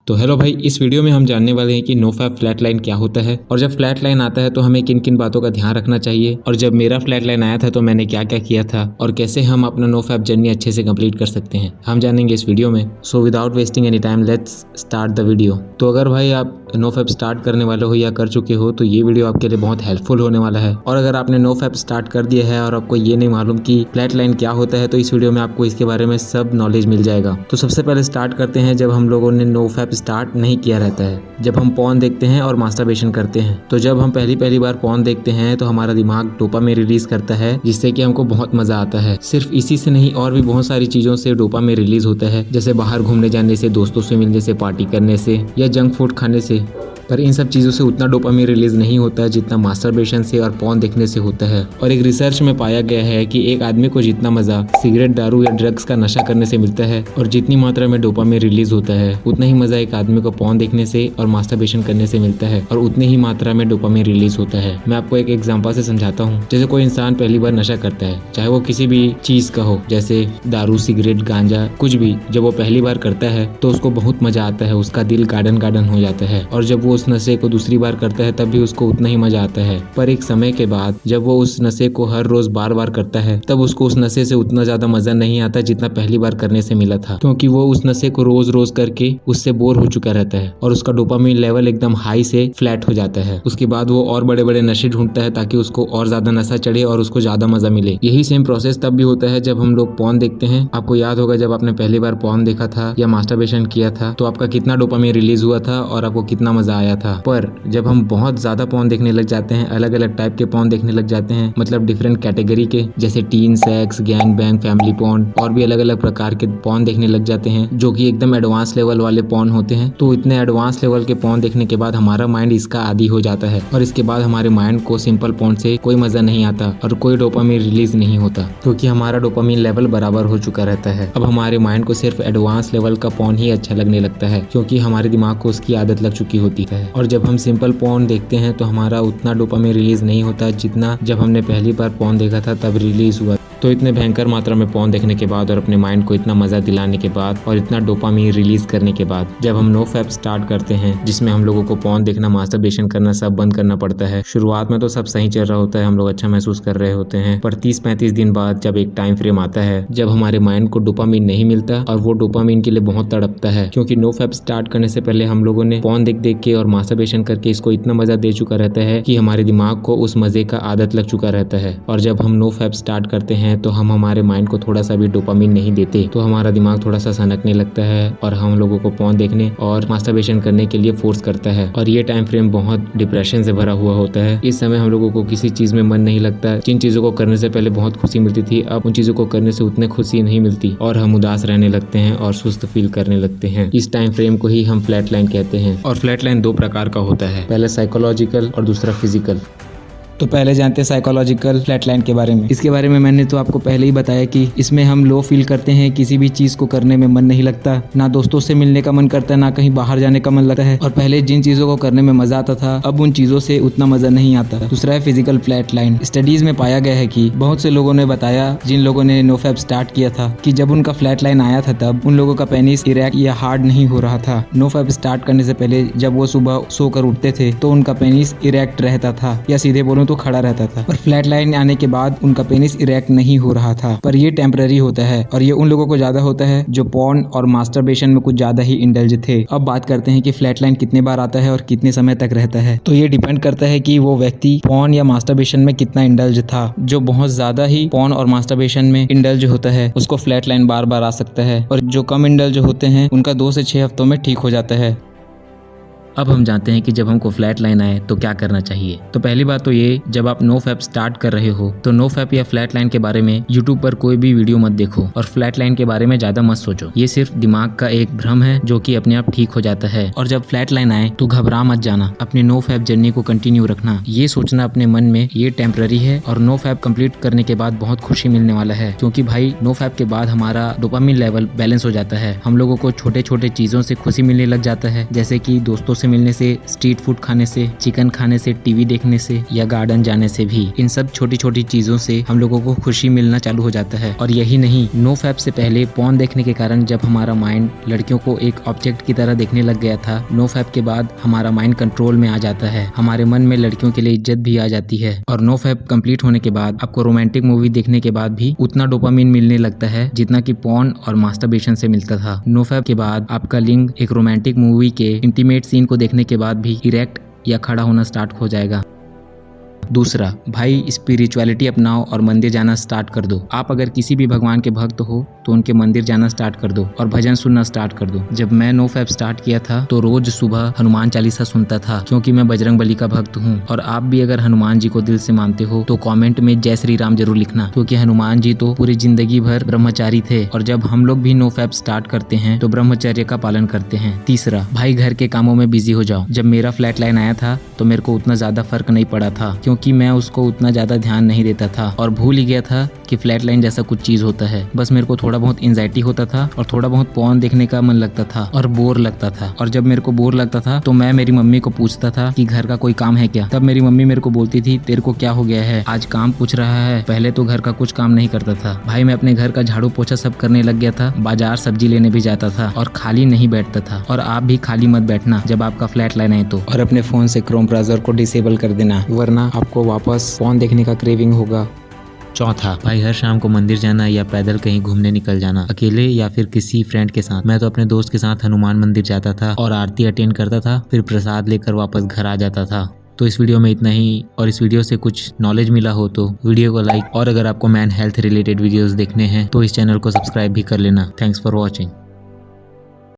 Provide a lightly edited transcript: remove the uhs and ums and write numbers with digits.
तो हेलो भाई, इस वीडियो में हम जानने वाले हैं कि नोफैप फ्लैट लाइन क्या होता है और जब फ्लैट लाइन आता है तो हमें किन किन बातों का ध्यान रखना चाहिए, और जब मेरा फ्लैट लाइन आया था तो मैंने क्या क्या किया था और कैसे हम अपना नोफैप जर्नी अच्छे से कंप्लीट कर सकते हैं, हम जानेंगे इस वीडियो में। So without wasting any time let's start the video. तो अगर भाई आप नोफैप स्टार्ट करने वाले हो या कर चुके हो तो ये वीडियो आपके लिए बहुत हेल्पफुल होने वाला है। और अगर आपने नोफैप स्टार्ट कर दिया है और आपको ये नहीं मालूम कि फ्लैट लाइन क्या होता है तो इस वीडियो में आपको इसके बारे में सब नॉलेज मिल जाएगा। तो सबसे पहले स्टार्ट करते हैं जब हम लोगों ने नोफैप स्टार्ट नहीं किया रहता है, जब हम पॉर्न देखते हैं और मास्टरबेशन करते हैं। तो जब हम पहली बार पॉर्न देखते हैं तो हमारा दिमाग डोपामाइन रिलीज करता है, जिससे कि हमको बहुत मजा आता है। सिर्फ इसी से नहीं, और भी बहुत सारी चीजों से डोपामाइन रिलीज होता है, जैसे बाहर घूमने जाने से, दोस्तों से मिलने से, पार्टी करने से या जंक फूड खाने से। पर इन सब चीज़ों से उतना डोपामाइन रिलीज नहीं होता है जितना मास्टरबेशन से और पॉर्न देखने से होता है। और एक रिसर्च में पाया गया है कि एक आदमी को जितना मजा सिगरेट, दारू या ड्रग्स का नशा करने से मिलता है और जितनी मात्रा में डोपामाइन रिलीज होता है, उतना ही मजा एक आदमी को पॉर्न देखने से और मास्टरबेशन करने से मिलता है और उतनी ही मात्रा में डोपामाइन रिलीज होता है। मैं आपको एक एग्जांपल से समझाता हूँ। जैसे कोई इंसान पहली बार नशा करता है, चाहे वो किसी भी चीज का हो, जैसे दारू, सिगरेट, गांजा, कुछ भी। जब वो पहली बार करता है तो उसको बहुत मजा आता है, उसका दिल गार्डन गार्डन हो जाता है। और जब वो उस नशे को दूसरी बार करता है तब भी उसको उतना ही मजा आता है। पर एक समय के बाद जब वो उस नशे को हर रोज बार बार करता है तब उसको उस नशे से उतना ज्यादा मजा नहीं आता जितना पहली बार करने से मिला था, क्योंकि वो उस नशे को रोज रोज करके उससे बोर हो चुका रहता है और उसका डोपामाइन लेवल एकदम हाई से फ्लैट हो जाता है। उसके बाद वो और बड़े बड़े नशे ढूंढता है ताकि उसको और ज्यादा नशा चढ़े और उसको ज्यादा मजा मिले। यही सेम प्रोसेस तब भी होता है जब हम लोग पॉर्न देखते हैं। आपको याद होगा जब आपने पहली बार पॉर्न देखा था या मास्टरबेशन किया था तो आपका कितना डोपामाइन रिलीज हुआ था और आपको कितना मजा आया था। पर जब हम बहुत ज्यादा पॉर्न देखने लग जाते हैं, अलग अलग टाइप के पॉर्न देखने लग जाते हैं, मतलब डिफरेंट कैटेगरी के, जैसे tin, sex, gang bang, family porn और भी अलग अलग प्रकार के पॉर्न देखने लग जाते हैं जो कि एकदम एडवांस लेवल वाले पॉर्न होते हैं। तो इतने एडवांस लेवल के पॉर्न देखने के बाद हमारा माइंड इसका आदी हो जाता है और इसके बाद हमारे माइंड को सिंपल पॉर्न से कोई मजा नहीं आता और कोई डोपामाइन रिलीज नहीं होता, क्योंकि हमारा डोपामाइन लेवल बराबर हो चुका रहता है। अब हमारे माइंड को सिर्फ एडवांस लेवल का पॉर्न ही अच्छा लगने लगता है, क्योंकि हमारे दिमाग को उसकी आदत लग चुकी होती है। और जब हम सिंपल पॉर्न देखते हैं तो हमारा उतना डोपामाइन रिलीज नहीं होता जितना जब हमने पहली बार पॉर्न देखा था तब रिलीज हुआ। तो इतने भयंकर मात्रा में पॉर्न देखने के बाद और अपने माइंड को इतना मजा दिलाने के बाद और इतना डोपामाइन रिलीज करने के बाद जब हम नोफैप स्टार्ट करते हैं, जिसमें हम लोगों को पॉर्न देखना, मास्टरबेशन करना सब बंद करना पड़ता है। शुरुआत में तो सब सही चल रहा होता है, हम लोग अच्छा महसूस कर रहे होते हैं, पर 30-35 दिन बाद जब एक टाइम फ्रेम आता है जब हमारे माइंड को डोपामाइन नहीं मिलता और वो डोपामाइन के लिए बहुत तड़पता है, क्योंकि नोफैप स्टार्ट करने से पहले हम लोगों ने पॉर्न देख देख के और मास्टरबेशन करके इसको इतना मजा दे चुका रहता है कि हमारे दिमाग को उस मजे का आदत लग चुका रहता है। और जब हम नोफैप स्टार्ट करते हैं तो हम हमारे माइंड को थोड़ा सा भी डोपामाइन नहीं देते तो हमारा दिमाग थोड़ा सा सनकने लगता है और हम लोगों को पॉर्न देखने और मास्टरबेशन करने के लिए फोर्स करता है। और ये टाइम फ्रेम बहुत डिप्रेशन से भरा हुआ होता है। इस समय हम लोगों को किसी चीज में मन नहीं लगता। जिन चीजों को करने से पहले बहुत खुशी मिलती थी, अब उन चीजों को करने से उतने खुशी नहीं मिलती और हम उदास रहने लगते हैं और सुस्त फील करने लगते हैं। इस टाइम फ्रेम को ही हम फ्लैट लाइन कहते हैं। और फ्लैट लाइन दो प्रकार का होता है, पहले साइकोलॉजिकल और दूसरा फिजिकल। तो पहले जानते हैं साइकोलॉजिकल फ्लैट लाइन के बारे में। इसके बारे में मैंने तो आपको पहले ही बताया कि इसमें हम लो फील करते हैं, किसी भी चीज को करने में मन नहीं लगता, ना दोस्तों से मिलने का मन करता है, ना कहीं बाहर जाने का मन लगता है। और पहले जिन चीजों को करने में मजा आता था अब उन चीजों से उतना मजा नहीं आता। दूसरा है फिजिकल फ्लैट लाइन। स्टडीज में पाया गया है कि बहुत से लोगों ने बताया, जिन लोगों ने नोफैप स्टार्ट किया था, कि जब उनका फ्लैट लाइन आया था तब उन लोगों का पेनिस इरेक्ट या हार्ड नहीं हो रहा था। नोफैप स्टार्ट करने से पहले जब वो सुबह सोकर उठते थे तो उनका पेनिस इरेक्ट रहता था, या सीधे बोलूं तो खड़ा रहता था। और फ्लैट लाइन आने के बाद उनका पेनिस इरेक्ट नहीं हो रहा था। पर ये टेम्पररी होता है और ये उन लोगों को ज्यादा होता है जो पॉर्न और मास्टरबेशन में कुछ ज्यादा ही इंडल्ज थे। अब बात करते हैं कि फ्लैट लाइन कितने बार आता है और कितने समय तक रहता है। तो ये डिपेंड करता है कि वो व्यक्ति पॉर्न या मास्टरबेशन में कितना इंडल्ज था। जो बहुत ज्यादा ही पॉर्न और मास्टरबेशन में इंडल्ज होता है उसको फ्लैट लाइन बार बार आ सकता है, और जो कम इंडल्ज होते हैं उनका 2 से 6 हफ्तों में ठीक हो जाता है। अब हम जानते हैं कि जब हमको फ्लैट लाइन आए तो क्या करना चाहिए। तो पहली बात तो ये, जब आप नोफैप स्टार्ट कर रहे हो तो नोफैप या फ्लैट लाइन के बारे में यूट्यूब पर कोई भी वीडियो मत देखो और फ्लैट लाइन के बारे में ज्यादा मत सोचो। ये सिर्फ दिमाग का एक भ्रम है जो कि अपने आप ठीक हो जाता है। और जब फ्लैट लाइन आए तो घबरा मत जाना, अपने नोफैप जर्नी को कंटिन्यू रखना। ये सोचना अपने मन में ये टेम्पररी है और नोफैप कंप्लीट करने के बाद बहुत खुशी मिलने वाला है, क्योंकि भाई नोफैप के बाद हमारा डोपामाइन लेवल बैलेंस हो जाता है। हम लोगों को छोटे छोटे चीजों से खुशी मिलने लग जाता है, जैसे कि दोस्तों से मिलने से, स्ट्रीट फूड खाने से, चिकन खाने से, टीवी देखने से या गार्डन जाने से भी। इन सब छोटी छोटी चीजों से हम लोगों को खुशी मिलना चालू हो जाता है। और यही नहीं, नो फैप से पहले पॉर्न देखने के कारण जब हमारा माइंड लड़कियों को एक ऑब्जेक्ट की तरह देखने लग गया था, नो फैप के बाद हमारा माइंड कंट्रोल में आ जाता है। हमारे मन में लड़कियों के लिए इज्जत भी आ जाती है। और नो फैप कंप्लीट होने के बाद आपको रोमांटिक मूवी देखने के बाद भी उतना डोपामिन मिलने लगता है जितना कि पॉर्न और मास्टरबेशन से मिलता था। नो फैप के बाद आपका लिंग एक रोमांटिक मूवी के इंटीमेट सीन को देखने के बाद भी इरेक्ट या खड़ा होना स्टार्ट हो जाएगा। दूसरा, भाई स्पिरिचुअलिटी अपनाओ और मंदिर जाना स्टार्ट कर दो। आप अगर किसी भी भगवान के भक्त हो तो उनके मंदिर जाना स्टार्ट कर दो और भजन सुनना स्टार्ट कर दो। जब मैं नो फैप स्टार्ट किया था तो रोज सुबह हनुमान चालीसा सुनता था, क्योंकि मैं बजरंग बली का भक्त हूँ। और आप भी अगर हनुमान जी को दिल से मानते हो तो कमेंट में जय श्री राम जरूर लिखना, क्योंकि हनुमान जी तो पूरी जिंदगी भर ब्रह्मचारी थे। और जब हम लोग भी नो फैप स्टार्ट करते हैं तो ब्रह्मचर्य का पालन करते हैं। तीसरा, भाई घर के कामों में बिजी हो जाओ। जब मेरा फ्लैट लाइन आया था तो मेरे को उतना ज्यादा फर्क नहीं पड़ा था, क्योंकि मैं उसको उतना ज्यादा ध्यान नहीं देता था और भूल ही गया था कि फ्लैट लाइन जैसा कुछ चीज होता है। बस मेरे को थोड़ा बहुत एंजाइटी होता था और थोड़ा बहुत पॉर्न देखने का मन लगता था और बोर लगता था। और जब मेरे को बोर लगता था तो मैं मेरी मम्मी को पूछता था कि घर का कोई काम है क्या। तब मेरी मम्मी मेरे को बोलती थी, तेरे को क्या हो गया है, आज काम पूछ रहा है, पहले तो घर का कुछ काम नहीं करता था। भाई मैं अपने घर का झाड़ू पोछा सब करने लग गया था, बाजार सब्जी लेने भी जाता था और खाली नहीं बैठता था। और आप भी खाली मत बैठना जब आपका फ्लैट लाइन है तो। और अपने फोन से क्रोम ब्राउजर को डिसेबल कर देना, वरना आपको वापस फोन देखने का क्रेविंग होगा। चौथा, भाई हर शाम को मंदिर जाना या पैदल कहीं घूमने निकल जाना, अकेले या फिर किसी फ्रेंड के साथ। मैं तो अपने दोस्त के साथ हनुमान मंदिर जाता था और आरती अटेंड करता था, फिर प्रसाद लेकर वापस घर आ जाता था। तो इस वीडियो में इतना ही। और इस वीडियो से कुछ नॉलेज मिला हो तो वीडियो को लाइक, और अगर आपको मैन हेल्थ रिलेटेड वीडियोस देखने हैं तो इस चैनल को सब्सक्राइब भी कर लेना। Thanks for watching.